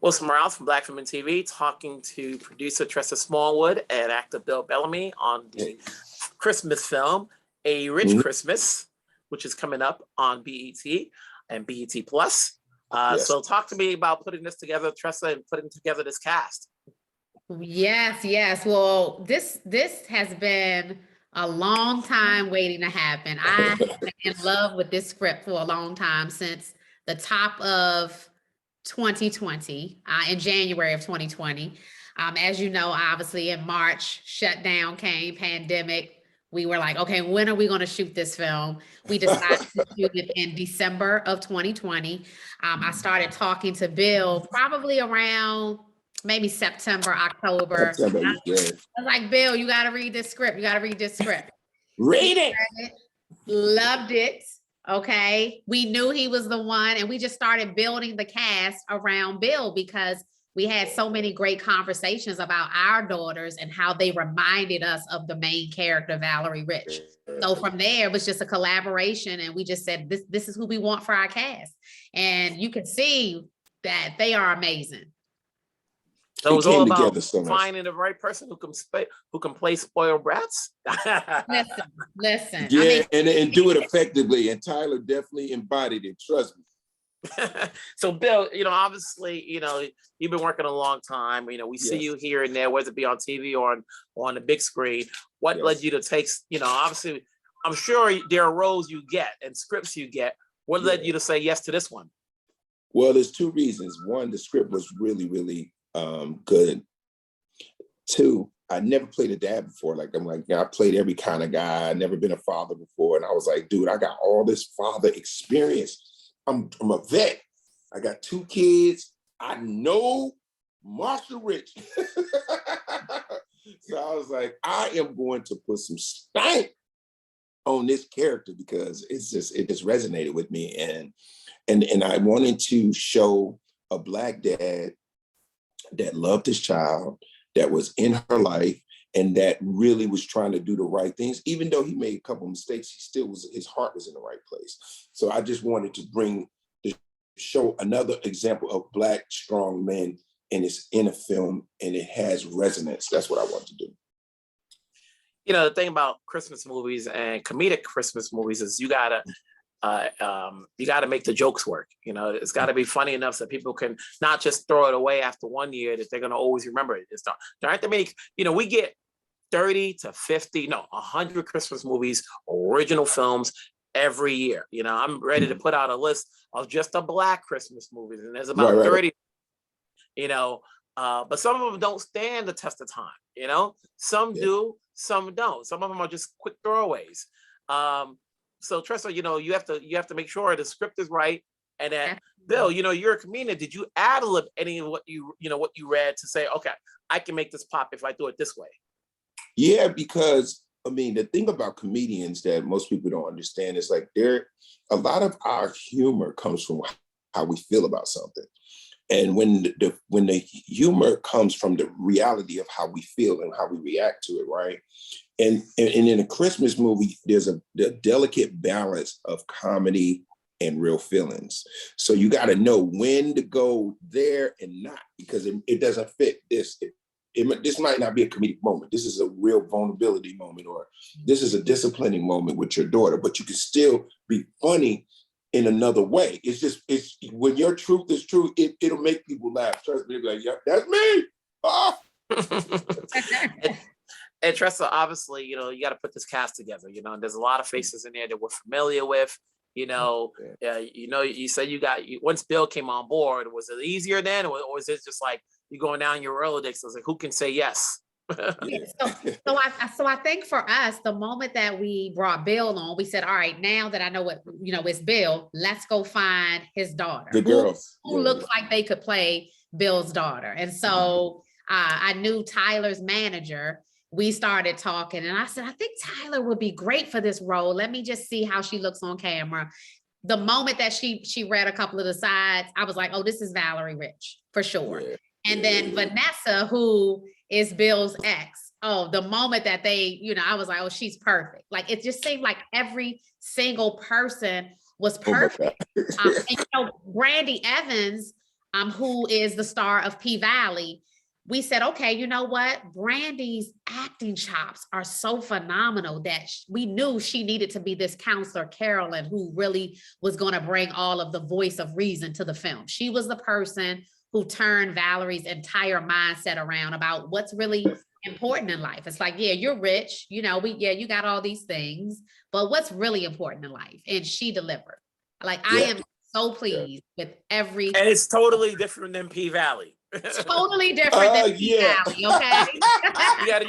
Wilson Morales from Black Women TV, talking to producer Tressa Smallwood and actor Bill Bellamy on the Christmas film, A Rich Christmas, which is coming up on BET and BET Plus. So talk to me about putting this together, Tressa, and putting together this cast. Yes. Well, this has been a long time waiting to happen. I have been in love with this script for a long time, since the top of 2020, in January of 2020. As you know, obviously in March, shutdown came, pandemic. We were like, okay, when are we going to shoot this film? We decided to shoot it in December of 2020. I started talking to Bill probably around maybe September, October. I was like, Bill, you got to read this script. You got to read this script. Read it. Loved it. Okay. We knew he was the one, and we just started building the cast around Bill because we had so many great conversations about our daughters and how they reminded us of the main character, Valerie Rich. So from there, it was just a collaboration, and we just said, this is who we want for our cast. And you can see that they are amazing. So it was all about finding the right person who can play spoiled brats. Listen. Yeah, and do it effectively. And Tyler definitely embodied it. Trust me. So Bill, obviously, you've been working a long time. We see you here and there, whether it be on TV or on the big screen. What led you to take, obviously, I'm sure there are roles you get and scripts you get. What led you to say yes to this one? Well, there's two reasons. One, the script was really, really good. Two, I never played a dad before. I played every kind of guy. I'd never been a father before. And I was like, dude, I got all this father experience. I'm a vet. I got 2 kids. I know Marshall Rich. So I was like, I am going to put some stank on this character because it just resonated with me. And I wanted to show a Black dad that loved his child, that was in her life, and that really was trying to do the right things. Even though he made a couple of mistakes, his heart was in the right place. So I just wanted to show another example of Black strong men, and it's in a film and it has resonance. That's what I want to do. The thing about Christmas movies and comedic Christmas movies is you gotta make the jokes work. It's got to be funny enough so people can not just throw it away after 1 year, that they're going to always remember it. There aren't that many, we get 30 to 50, 100 Christmas movies, original films every year. I'm ready to put out a list of just the Black Christmas movies, and there's about 30, but some of them don't stand the test of time. Some do, some don't. Some of them are just quick throwaways. So Tressa, you have to make sure the script is right, and that Bill, you're a comedian. Did you ad-lib any of what you read to say, okay, I can make this pop if I do it this way? Yeah, because the thing about comedians that most people don't understand is a lot of our humor comes from how we feel about something. And when the humor comes from the reality of how we feel and how we react to it, right? And in a Christmas movie, there's a delicate balance of comedy and real feelings. So you got to know when to go there and not, because it doesn't fit this. This might not be a comedic moment. This is a real vulnerability moment, or this is a disciplining moment with your daughter, but you can still be funny in another way. It's when your truth is true, it'll make people laugh. Trust me, they'll be like, yeah, that's me. Oh. And Tressa, obviously, you got to put this cast together, and there's a lot of faces in there that we're familiar with. You said once Bill came on board, was it easier then, or was it just like you going down your Rolodex? I was like, who can say yes? So I think for us, the moment that we brought Bill on, we said, all right, now that I know what, it's Bill, let's go find his daughter. The girls. Who looks like they could play Bill's daughter. And so I knew Tyler's manager. We started talking, and I said, I think Tyler would be great for this role. Let me just see how she looks on camera. The moment that she read a couple of the sides, I was like, oh, this is Valerie Rich for sure. Yeah. And then Vanessa, who is Bill's ex. Oh, the moment that they, I was like, oh, she's perfect. Like, it just seemed like every single person was perfect. And Brandee Evans, who is the star of P-Valley, we said, okay, you know what? Brandee's acting chops are so phenomenal that we knew she needed to be this counselor, Carolyn, who really was going to bring all of the voice of reason to the film. She was the person who turned Valerie's entire mindset around about what's really important in life. It's like, yeah, you're rich, you know, you got all these things, but what's really important in life? And she delivered. Like, I am so pleased with every. And it's totally different than P-Valley. Totally different than P-Valley, okay?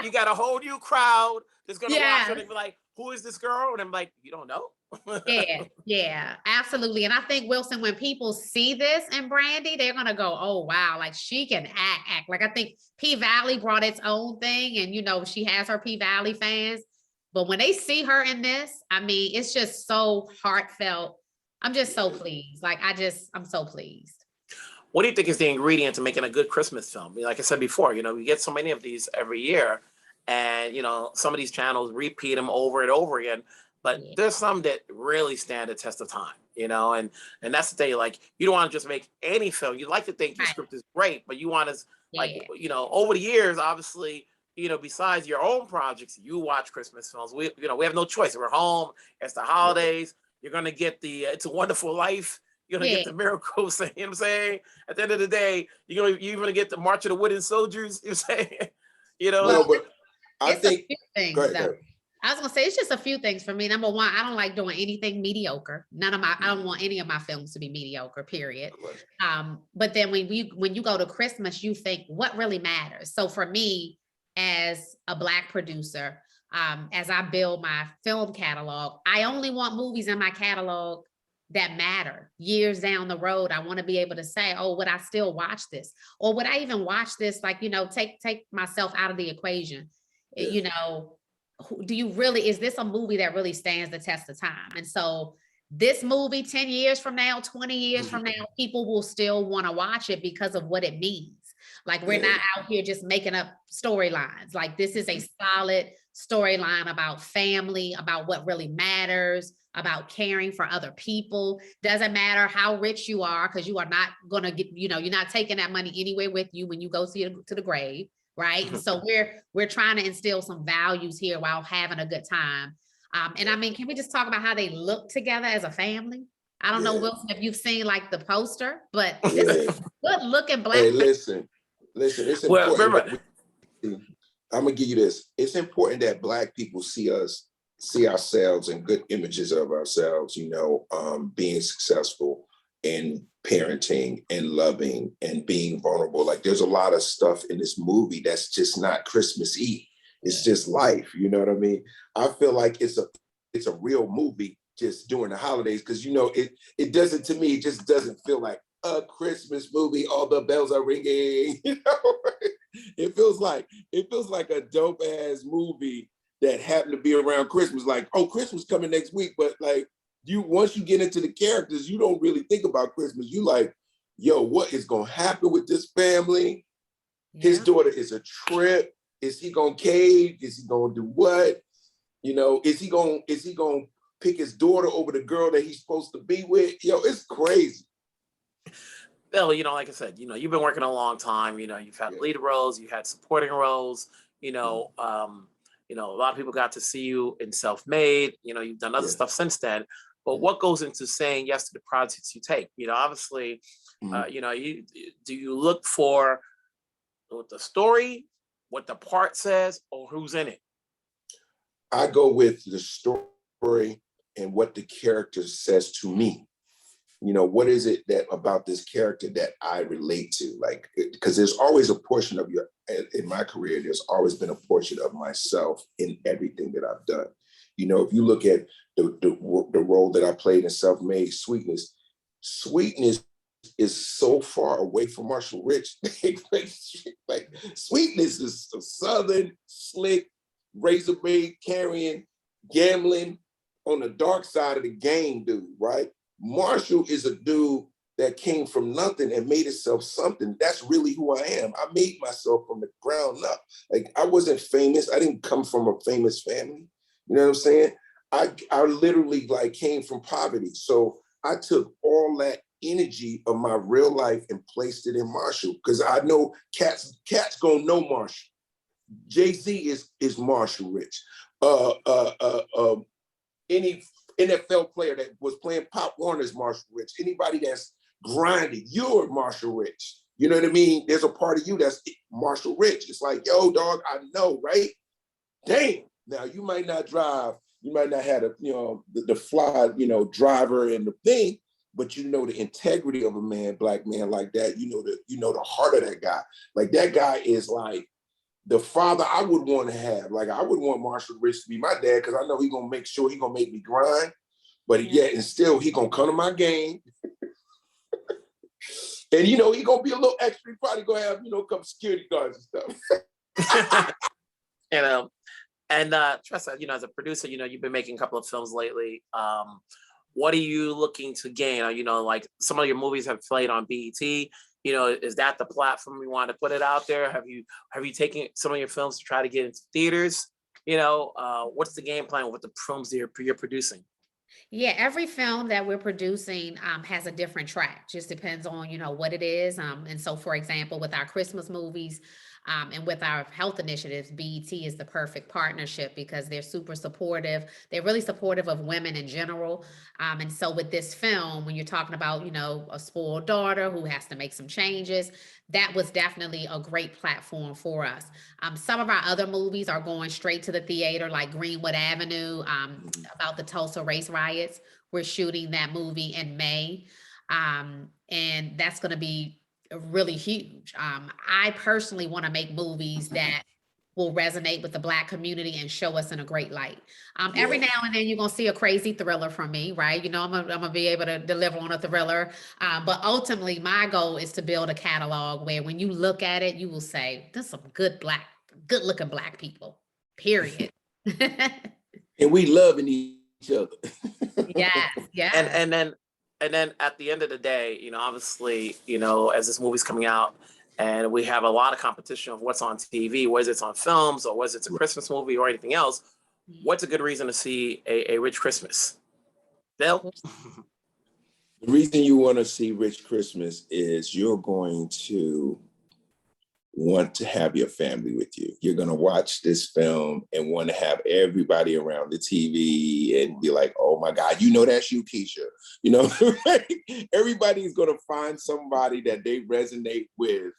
you got a whole new crowd that's gonna watch it and be like, who is this girl? And I'm like, you don't know? Yeah, absolutely. And I think, Wilson, when people see this in Brandee, they're gonna go, oh wow, like she can act. Like, I think P-Valley brought its own thing, and you know, she has her P-Valley fans. But when they see her in this, I mean, it's just so heartfelt. I'm just so pleased. Like, I'm so pleased. What do you think is the ingredient to making a good Christmas film? Like I said before, you know, we get so many of these every year, and you know, some of these channels repeat them over and over again. But there's some that really stand the test of time, you know, and that's the thing. Like, you don't want to just make any film. You like to think your script is great, but you want to, like, you know, over the years, obviously, you know, besides your own projects, you watch Christmas films. We have no choice. We're home. It's the holidays. You're gonna get the It's a Wonderful Life. You're gonna get the miracles. You know what I'm saying? At the end of the day, you're gonna get the March of the Wooden Soldiers. You know what I'm saying? You know. No, but I think a few things, though. I was gonna say, it's just a few things for me. Number one, I don't like doing anything mediocre. I don't want any of my films to be mediocre, period. But then when you go to Christmas, you think, what really matters? So for me, as a Black producer, as I build my film catalog, I only want movies in my catalog that matter years down the road. I want to be able to say, oh, would I still watch this? Or would I even watch this? Like, you know, take myself out of the equation. You know, is this a movie that really stands the test of time? And so this movie, 10 years from now, 20 years from now, people will still want to watch it because of what it means. Like, we're not out here just making up storylines. Like, this is a solid storyline about family, about what really matters, about caring for other people. Doesn't matter how rich you are, because you are not going to get, you know, you're not taking that money anywhere with you when you go to the grave, right? And so we're trying to instill some values here while having a good time. And I mean, can we just talk about how they look together as a family? I don't know, Wilson, if you've seen like the poster, but this is good looking Black. Hey, listen, it's important. Remember, I'm gonna give you this. It's important that Black people see ourselves in good images of ourselves, you know, being successful and parenting and loving and being vulnerable. Like, there's a lot of stuff in this movie that's just not Christmas-y. It's just life, you know what I mean? I feel like it's a real movie just during the holidays, because, you know, it doesn't, to me, it just doesn't feel like a Christmas movie. All the bells are ringing, you know? It feels like a dope ass movie that happened to be around Christmas. Like, oh, Christmas coming next week, but like, once you get into the characters, you don't really think about Christmas. You like, yo, what is gonna happen with this family? His daughter is a trip. Is he gonna cave? Is he gonna do what? You know, is he gonna pick his daughter over the girl that he's supposed to be with? Yo, it's crazy. Bill, you know, like I said, you know, you've been working a long time. You know, you've had lead roles, you had supporting roles. You know, a lot of people got to see you in Self-Made. You know, you've done other stuff since then. But what goes into saying yes to the projects you take? You know, obviously, you know, do you look for what the story, what the part says, or who's in it? I go with the story and what the character says to me. You know, what is it that about this character that I relate to? Like, because there's always a portion of in my career, there's always been a portion of myself in everything that I've done. You know, if you look at the role that I played in Self-Made, Sweetness is so far away from Marshall Rich. Like, Sweetness is a Southern, slick, razor blade carrying, gambling on the dark side of the game dude, right? Marshall is a dude that came from nothing and made himself something. That's really who I am. I made myself from the ground up. Like, I wasn't famous. I didn't come from a famous family. You know what I'm saying? I literally like came from poverty. So I took all that energy of my real life and placed it in Marshall, because I know cats gonna know Marshall. Jay-Z is Marshall Rich. Any NFL player that was playing Pop Warner is Marshall Rich. Anybody that's grinding, you're Marshall Rich. You know what I mean? There's a part of you that's Marshall Rich. It's like, yo, dog, I know, right? Damn. Now you might not drive, you might not have the fly, driver and the thing, but you know the integrity of a man, black man like that. You know the heart of that guy. Like that guy is like the father I would want to have. Like I would want Marshall Rich to be my dad, because I know he's gonna make sure he's gonna make me grind, but yet and still he gonna come to my game. And he gonna be a little extra. He probably gonna have, come security guards and stuff. And Tressa, as a producer, you've been making a couple of films lately. What are you looking to gain? Like some of your movies have played on BET. Is that the platform you want to put it out there? Have you taken some of your films to try to get into theaters? What's the game plan with the films you're producing? Yeah, every film that we're producing has a different track. Just depends on, what it is. And so, for example, with our Christmas movies and with our health initiatives, BET is the perfect partnership because they're super supportive. They're really supportive of women in general. And so with this film, when you're talking about, a spoiled daughter who has to make some changes, that was definitely a great platform for us. Some of our other movies are going straight to the theater, like Greenwood Avenue, about the Tulsa race riots. We're shooting that movie in May. And that's going to be really huge. I personally want to make movies that will resonate with the Black community and show us in a great light. Every now and then you're going to see a crazy thriller from me, right? I'm going to be able to deliver on a thriller. But ultimately, my goal is to build a catalog where when you look at it, you will say, there's some good looking Black people, period. And we loving each other. Yeah. And then at the end of the day, obviously, as this movie's coming out and we have a lot of competition of what's on TV, whether it's on films or whether it's a Christmas movie or anything else, what's a good reason to see a Rich Christmas? Bill? The reason you want to see Rich Christmas is you're going to want to have your family with you. You're going to watch this film and want to have everybody around the TV and be like, oh my God, that's you, Keisha. Everybody's going to find somebody that they resonate with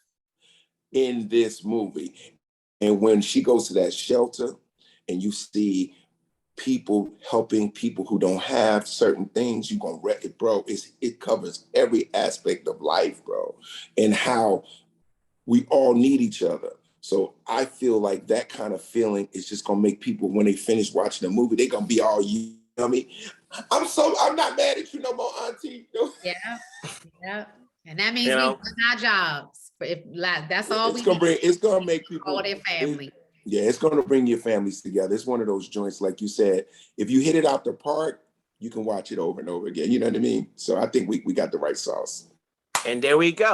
in this movie. And when she goes to that shelter and you see people helping people who don't have certain things, you're going to wreck it, bro. It covers every aspect of life, bro, and how we all need each other. So I feel like that kind of feeling is just gonna make people, when they finish watching the movie, they're gonna be all you. I mean, I'm not mad at you no more, Auntie. Yeah. And that means we done our jobs. That's all it's gonna make people all their family. It's gonna bring your families together. It's one of those joints, like you said, if you hit it out the park, you can watch it over and over again. You know what I mean? So I think we got the right sauce. And there we go.